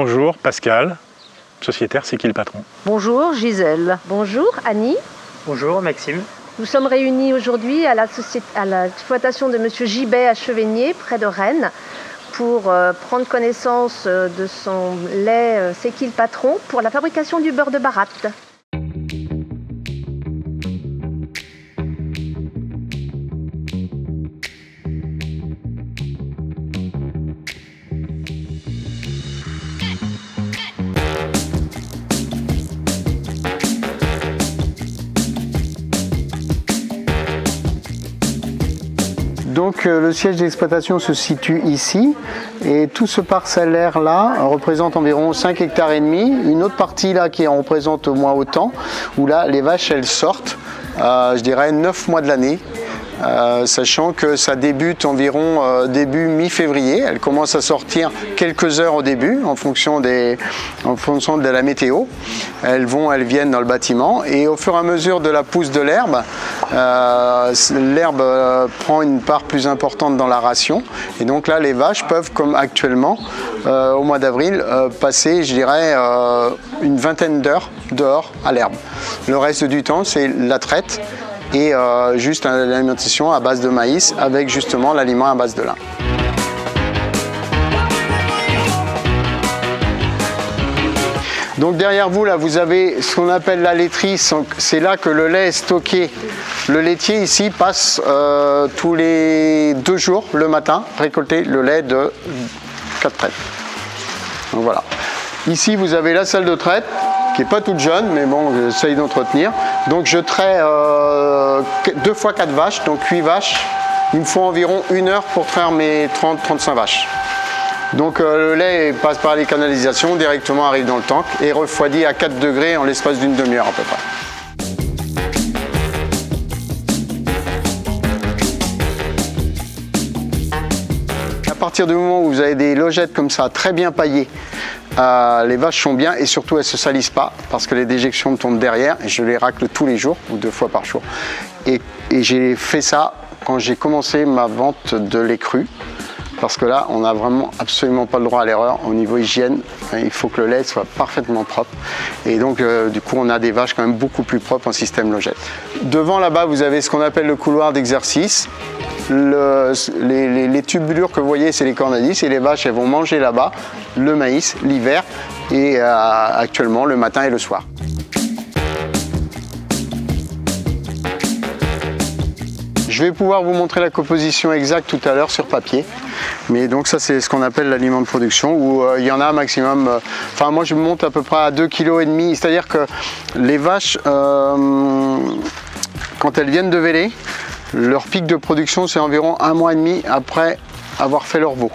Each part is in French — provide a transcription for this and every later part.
Bonjour Pascal, sociétaire C'est qui le patron? Bonjour Gisèle. Bonjour Annie. Bonjour Maxime. Nous sommes réunis aujourd'hui à l'exploitation de Monsieur Gibet à Chevigné, près de Rennes, pour prendre connaissance de son lait C'est qui le patron pour la fabrication du beurre de baratte. Donc le siège d'exploitation se situe ici et tout ce parcellaire là représente environ 5 hectares et demi. Une autre partie là qui en représente au moins autant, où là les vaches elles sortent, je dirais 9 mois de l'année. Sachant que ça débute environ début mi-février. Elles commencent à sortir quelques heures au début en fonction de la météo. Elles viennent dans le bâtiment et au fur et à mesure de la pousse de l'herbe, l'herbe prend une part plus importante dans la ration. Et donc là, les vaches peuvent, comme actuellement, au mois d'avril, passer, je dirais, une vingtaine d'heures dehors à l'herbe. Le reste du temps, c'est la traite et juste l'alimentation à base de maïs avec justement l'aliment à base de lin. Donc derrière vous, là, vous avez ce qu'on appelle la laiterie. C'est là que le lait est stocké. Le laitier ici passe tous les 2 jours le matin récolter le lait de 4 traites. Donc voilà. Ici, vous avez la salle de traite qui n'est pas toute jeune, mais bon, j'essaye d'entretenir. Donc je traite 2 fois 4 vaches, donc 8 vaches. Il me faut environ 1 heure pour traire mes 30-35 vaches. Donc le lait passe par les canalisations, directement arrive dans le tank et refroidit à 4 degrés en l'espace d'une demi-heure à peu près. À partir du moment où vous avez des logettes comme ça, très bien paillées, les vaches sont bien et surtout elles ne se salissent pas parce que les déjections tournent derrière et je les racle tous les jours ou 2 fois par jour. Et j'ai fait ça quand j'ai commencé ma vente de lait cru. Parce que là, on n'a vraiment absolument pas le droit à l'erreur. Au niveau hygiène, il faut que le lait soit parfaitement propre. Et donc, du coup, on a des vaches quand même beaucoup plus propres en système logette. Devant là-bas, vous avez ce qu'on appelle le couloir d'exercice. Les tubulures que vous voyez, c'est les cornes à 10 et les vaches, elles vont manger là-bas le maïs l'hiver et actuellement le matin et le soir. Je vais pouvoir vous montrer la composition exacte tout à l'heure sur papier. Mais donc ça c'est ce qu'on appelle l'aliment de production où il y en a un maximum, enfin moi je monte à peu près à 2,5 kg, c'est-à-dire que les vaches, quand elles viennent de véler, leur pic de production c'est environ 1 mois et demi après avoir fait leur veau.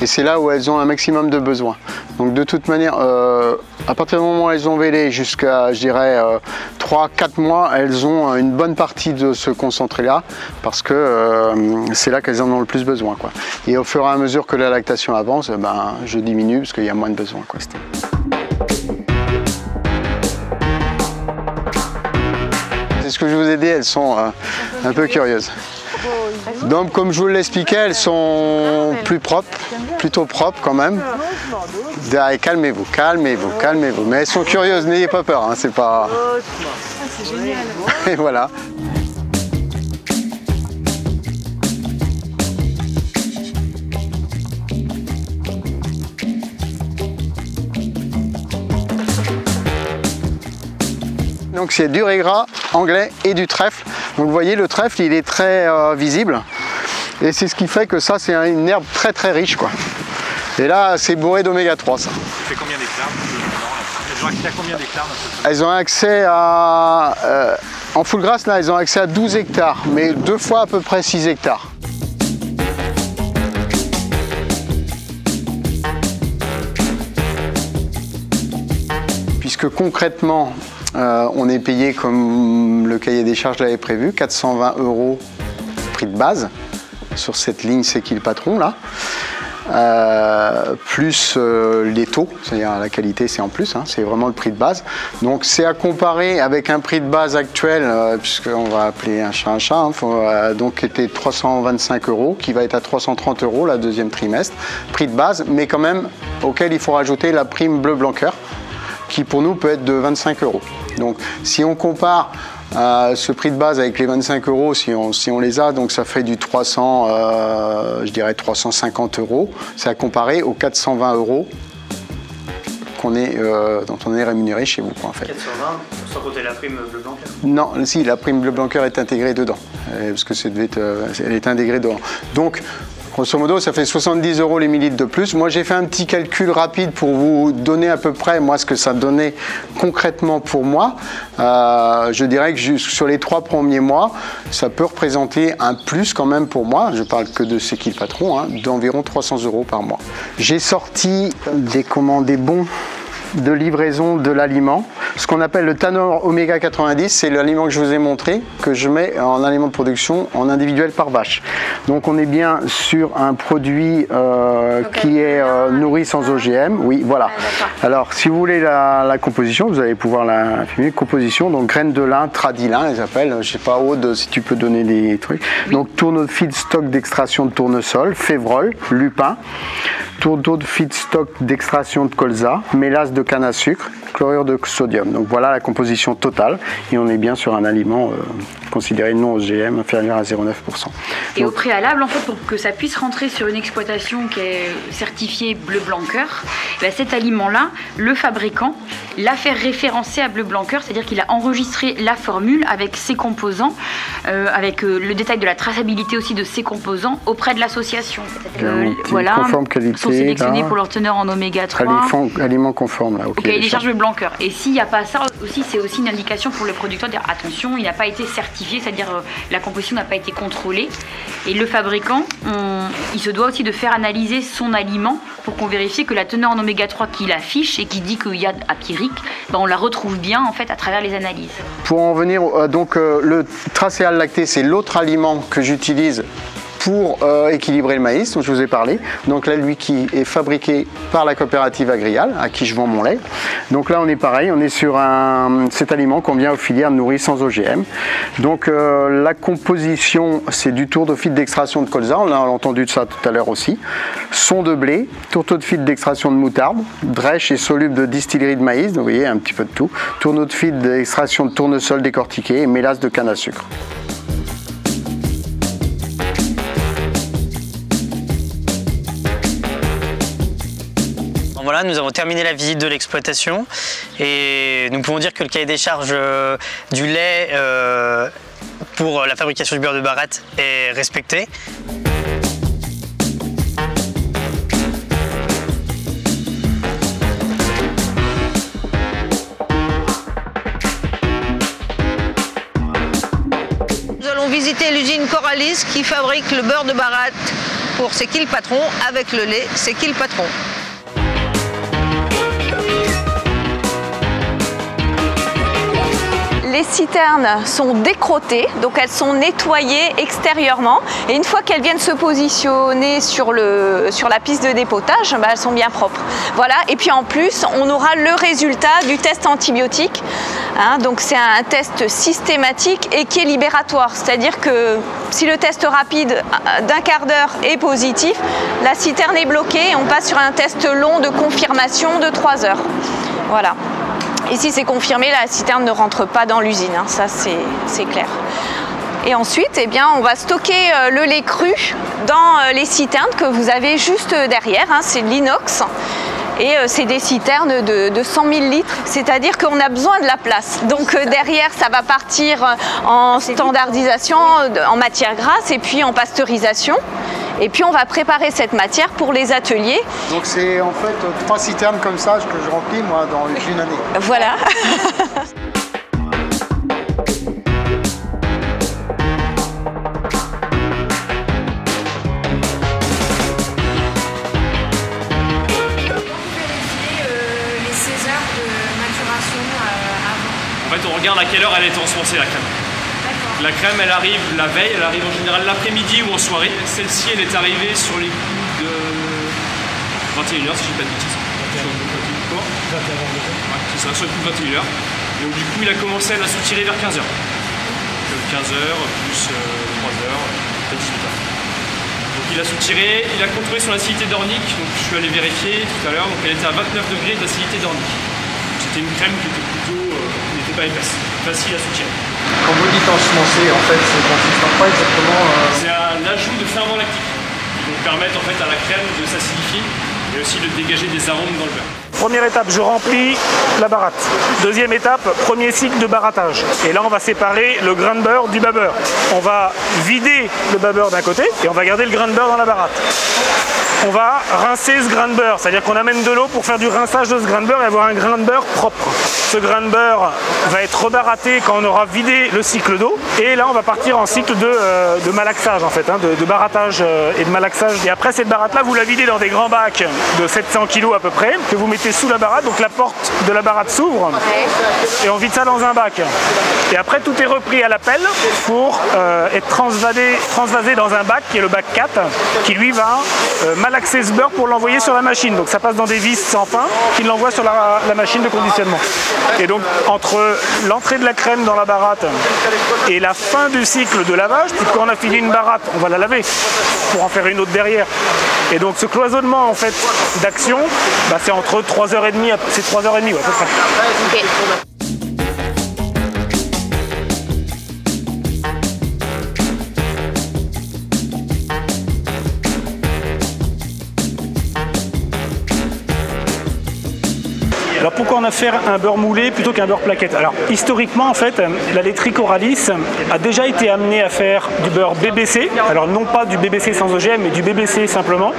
Et c'est là où elles ont un maximum de besoins. Donc de toute manière, à partir du moment où elles ont vélé jusqu'à, je dirais, 3-4 mois, elles ont une bonne partie de ce concentré-là, parce que c'est là qu'elles en ont le plus besoin, quoi. Et au fur et à mesure que la lactation avance, ben, je diminue, parce qu'il y a moins de besoin, quoi. C'est ce que je vous ai dit, elles sont un peu curieuses. Donc comme je vous l'expliquais, elles sont plus propres, plutôt propres quand même. Calmez-vous, calmez-vous, calmez-vous. Mais elles sont curieuses, n'ayez pas peur, hein, c'est pas... C'est génial. Et voilà. Donc c'est du régras anglais et du trèfle. Donc vous voyez le trèfle il est très visible et c'est ce qui fait que ça c'est une herbe très très riche quoi. Et là c'est bourré d'oméga 3 ça. Ça fait combien d'hectares? Elles ont accès à combien d'hectares? Elles ont accès à... en full grass là elles ont accès à 12 hectares mais 2 fois à peu près 6 hectares. Puisque concrètement on est payé comme le cahier des charges l'avait prévu, 420 € prix de base sur cette ligne C'est qui le patron là. plus les taux, c'est-à-dire la qualité c'est en plus, hein, c'est vraiment le prix de base. Donc c'est à comparer avec un prix de base actuel, puisqu'on va appeler un chat, hein, donc était 325 €, qui va être à 330 € la deuxième trimestre, prix de base, mais quand même auquel il faut rajouter la prime bleu blanc cœur, qui pour nous peut être de 25 €. Donc si on compare ce prix de base avec les 25 €, si on les a, donc ça fait du 300, je dirais 350 €. C'est à comparer aux 420 € dont on est rémunéré chez vous, en fait. 420 sans compter la prime bleu blanc cœur. Non, si, la prime bleu blanc cœur est intégrée dedans, parce que elle est intégrée dedans. Donc grosso modo, ça fait 70 € les millilitres de plus. Moi, j'ai fait un petit calcul rapide pour vous donner à peu près, moi, ce que ça donnait concrètement pour moi. Je dirais que sur les 3 premiers mois, ça peut représenter un plus quand même pour moi, je parle que de C'est qui le patron, hein, d'environ 300 € par mois. J'ai sorti des bons de livraison de l'aliment. Ce qu'on appelle le Tanor Oméga 90, c'est l'aliment que je vous ai montré, que je mets en aliment de production en individuel par vache. Donc on est bien sur un produit qui est nourri sans OGM. Oui, voilà. Alors si vous voulez la composition, vous allez pouvoir la filmer. Composition, donc graines de lin, tradilin, ils appellent. Je sais pas, Aude, si tu peux donner des trucs. Oui. Donc tourneau de feedstock d'extraction de tournesol, févrole, lupin, tourneau de feedstock d'extraction de colza, mélasse de canne à sucre, chlorure de sodium. Donc voilà la composition totale et on est bien sur un aliment considéré non OGM inférieur à 0,9%. Et au préalable, en fait, pour que ça puisse rentrer sur une exploitation qui est certifiée bleu blanc cœur, cet aliment-là, le fabricant l'a fait référencer à bleu blanc cœur, c'est-à-dire qu'il a enregistré la formule avec ses composants, avec le détail de la traçabilité aussi de ses composants auprès de l'association. Voilà, conforme qualité, sont sélectionnés pour leur teneur en oméga 3. Aliment conforme là. Ok, il décharge bleu blanc cœur. Et s'il n'y a pas ça aussi, c'est aussi une indication pour le producteur de dire attention, il n'a pas été certifié, c'est-à-dire la composition n'a pas été contrôlée. Et le fabricant, il se doit aussi de faire analyser son aliment pour qu'on vérifie que la teneur en oméga 3 qu'il affiche et qui dit qu'il y a à Pyrrhic, on la retrouve bien en fait à travers les analyses. Pour en venir, le tracéal lacté, c'est l'autre aliment que j'utilise pour équilibrer le maïs dont je vous ai parlé. Donc là, lui qui est fabriqué par la coopérative Agrial, à qui je vends mon lait. Donc là, on est pareil, on est sur cet aliment qu'on vient aux filières nourries sans OGM. Donc la composition, c'est du tourneau de filtre d'extraction de colza, on a entendu de ça tout à l'heure aussi. Son de blé, tourneau de filtre d'extraction de moutarde, drèche et soluble de distillerie de maïs, donc vous voyez un petit peu de tout. Tourneau de filtre d'extraction de tournesol décortiqué et mélasse de canne à sucre. Voilà, nous avons terminé la visite de l'exploitation et nous pouvons dire que le cahier des charges du lait pour la fabrication du beurre de Baratte est respecté. Nous allons visiter l'usine Coralis qui fabrique le beurre de Baratte pour C'est qui le patron avec le lait C'est qui le patron. Les citernes sont décrottées, donc elles sont nettoyées extérieurement et une fois qu'elles viennent se positionner sur la piste de dépotage, elles sont bien propres. Voilà. Et puis en plus, on aura le résultat du test antibiotique. Donc c'est un test systématique et qui est libératoire, c'est-à-dire que si le test rapide d'un quart d'heure est positif, la citerne est bloquée et on passe sur un test long de confirmation de 3 heures. Voilà. Et si c'est confirmé, la citerne ne rentre pas dans l'usine, ça c'est clair. Et ensuite, on va stocker le lait cru dans les citernes que vous avez juste derrière, c'est de l'inox. Et c'est des citernes de 100 000 litres, c'est-à-dire qu'on a besoin de la place. Donc derrière, ça va partir en standardisation, en matière grasse et puis en pasteurisation. Et puis on va préparer cette matière pour les ateliers. Donc c'est en fait 3 citernes comme ça que je remplis moi dans une année. Voilà. En fait, on regarde à quelle heure elle est ensemencée, la crème. La crème, elle arrive la veille, elle arrive en général l'après-midi ou en soirée. Celle-ci, elle est arrivée sur les coups de 21h si je dis pas de bêtises. Ouais, c'est ça, sur le coup de 21h. Et donc du coup il a commencé à la soutirer vers 15h. 15h plus 3h, à 18h. Donc il a soutiré, il a contrôlé son acidité d'ornique, donc je suis allé vérifier tout à l'heure, donc elle était à 29 degrés d'acidité d'ornique. C'était une crème qui était plutôt, n'était pas épaisse, facile à soutirer. Quand vous dites ensemencer, en fait, c'est consiste en quoi exactement C'est un ajout de ferment lactique qui vont permettre en fait à la crème de s'acidifier et aussi de dégager des arômes dans le beurre. Première étape, je remplis la baratte. Deuxième étape, premier cycle de barattage. Et là, on va séparer le grain de beurre du bas beurre. On va vider le bas beurre d'un côté et on va garder le grain de beurre dans la baratte. On va rincer ce grain de beurre, c'est-à-dire qu'on amène de l'eau pour faire du rinçage de ce grain de beurre et avoir un grain de beurre propre. Ce grain de beurre va être rebaratté quand on aura vidé le cycle d'eau. Et là, on va partir en cycle de malaxage, en fait, de barattage et de malaxage. Et après cette baratte-là, vous la videz dans des grands bacs de 700 kg à peu près, que vous mettez sous la baratte. Donc la porte de la baratte s'ouvre et on vide ça dans un bac. Et après, tout est repris à la pelle pour être transvasé dans un bac qui est le bac 4, qui lui va malaxer ce beurre pour l'envoyer sur la machine. Donc ça passe dans des vis sans fin qui l'envoient sur la machine de conditionnement. Et donc entre l'entrée de la crème dans la baratte et la fin du cycle de lavage, quand on a fini une baratte, on va la laver pour en faire une autre derrière. Et donc ce cloisonnement en fait d'action, c'est entre 3h30, c'est 3h30 à peu près. Okay. Alors pourquoi on a fait un beurre moulé plutôt qu'un beurre plaquette? Alors historiquement en fait, la laiterie Coralis a déjà été amenée à faire du beurre BBC, alors non pas du BBC sans OGM mais du BBC simplement,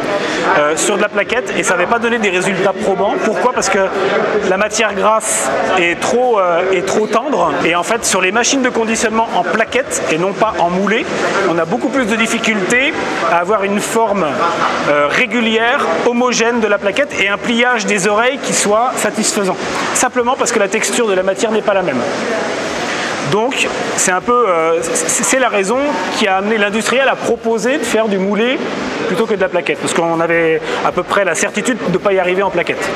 sur de la plaquette et ça n'avait pas donné des résultats probants. Pourquoi? Parce que la matière grasse est trop tendre et en fait sur les machines de conditionnement en plaquette et non pas en moulé, on a beaucoup plus de difficultés à avoir une forme régulière, homogène de la plaquette et un pliage des oreilles qui soit satisfaisant. Simplement parce que la texture de la matière n'est pas la même. Donc c'est un peu, c'est la raison qui a amené l'industriel à proposer de faire du moulé plutôt que de la plaquette, parce qu'on avait à peu près la certitude de ne pas y arriver en plaquette.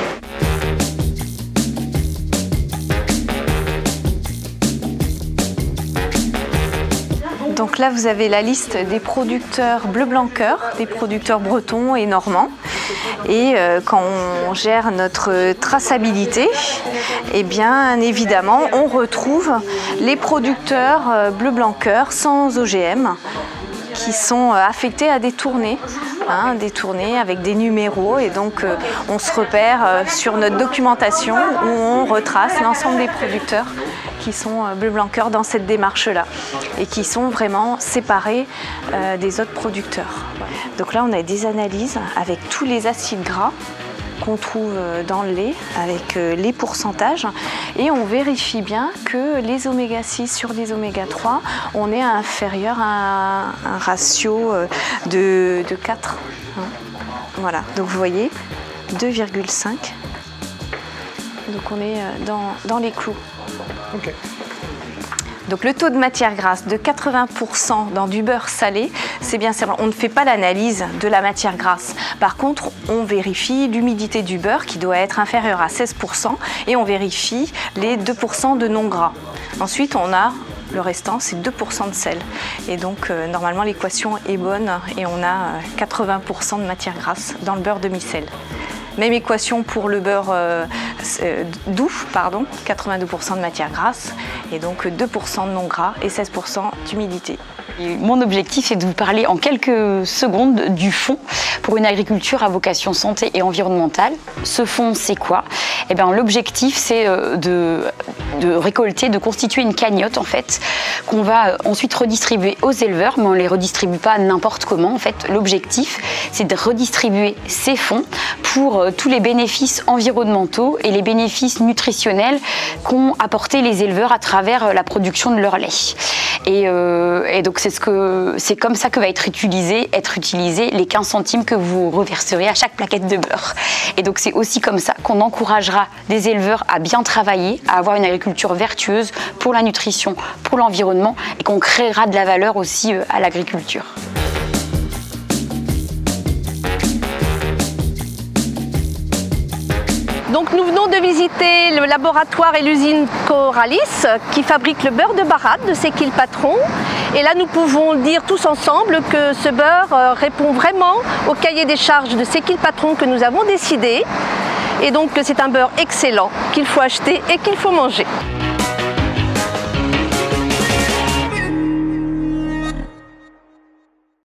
Donc là, vous avez la liste des producteurs bleu blanc cœur, des producteurs bretons et normands. Et quand on gère notre traçabilité, eh bien évidemment, on retrouve les producteurs bleu blanc cœur sans OGM qui sont affectés à des tournées. Des tournées avec des numéros et donc on se repère sur notre documentation où on retrace l'ensemble des producteurs qui sont bleu blanc cœur dans cette démarche-là et qui sont vraiment séparés des autres producteurs. Donc là on a des analyses avec tous les acides gras qu'on trouve dans le lait avec les pourcentages et on vérifie bien que les oméga 6 sur les oméga 3 on est inférieur à un ratio de 4. Voilà, donc vous voyez 2,5. Donc on est dans les clous. Okay. Donc le taux de matière grasse de 80% dans du beurre salé, c'est bien simple. On ne fait pas l'analyse de la matière grasse. Par contre, on vérifie l'humidité du beurre qui doit être inférieure à 16% et on vérifie les 2% de non gras. Ensuite, on a le restant, c'est 2% de sel. Et donc, normalement, l'équation est bonne et on a 80% de matière grasse dans le beurre demi-sel. Même équation pour le beurre doux, 82% de matière grasse et donc 2% de non gras et 16% d'humidité. Mon objectif est de vous parler en quelques secondes du fonds pour une agriculture à vocation santé et environnementale. Ce fonds, c'est quoi? Eh bien, l'objectif, c'est de récolter, de constituer une cagnotte en fait, qu'on va ensuite redistribuer aux éleveurs, mais on ne les redistribue pas n'importe comment. En fait, l'objectif, c'est de redistribuer ces fonds pour tous les bénéfices environnementaux et les bénéfices nutritionnels qu'ont apporté les éleveurs à travers la production de leur lait. Et donc c'est comme ça que va être utilisé les 15 centimes que vous reverserez à chaque plaquette de beurre. Et donc c'est aussi comme ça qu'on encouragera des éleveurs à bien travailler, à avoir une agriculture vertueuse pour la nutrition, pour l'environnement et qu'on créera de la valeur aussi à l'agriculture. Donc nous venons de visiter le laboratoire et l'usine Coralis qui fabrique le beurre de Baratte de Sekill Patron. Et là nous pouvons dire tous ensemble que ce beurre répond vraiment au cahier des charges de Sekill Patron que nous avons décidé. Et donc c'est un beurre excellent qu'il faut acheter et qu'il faut manger.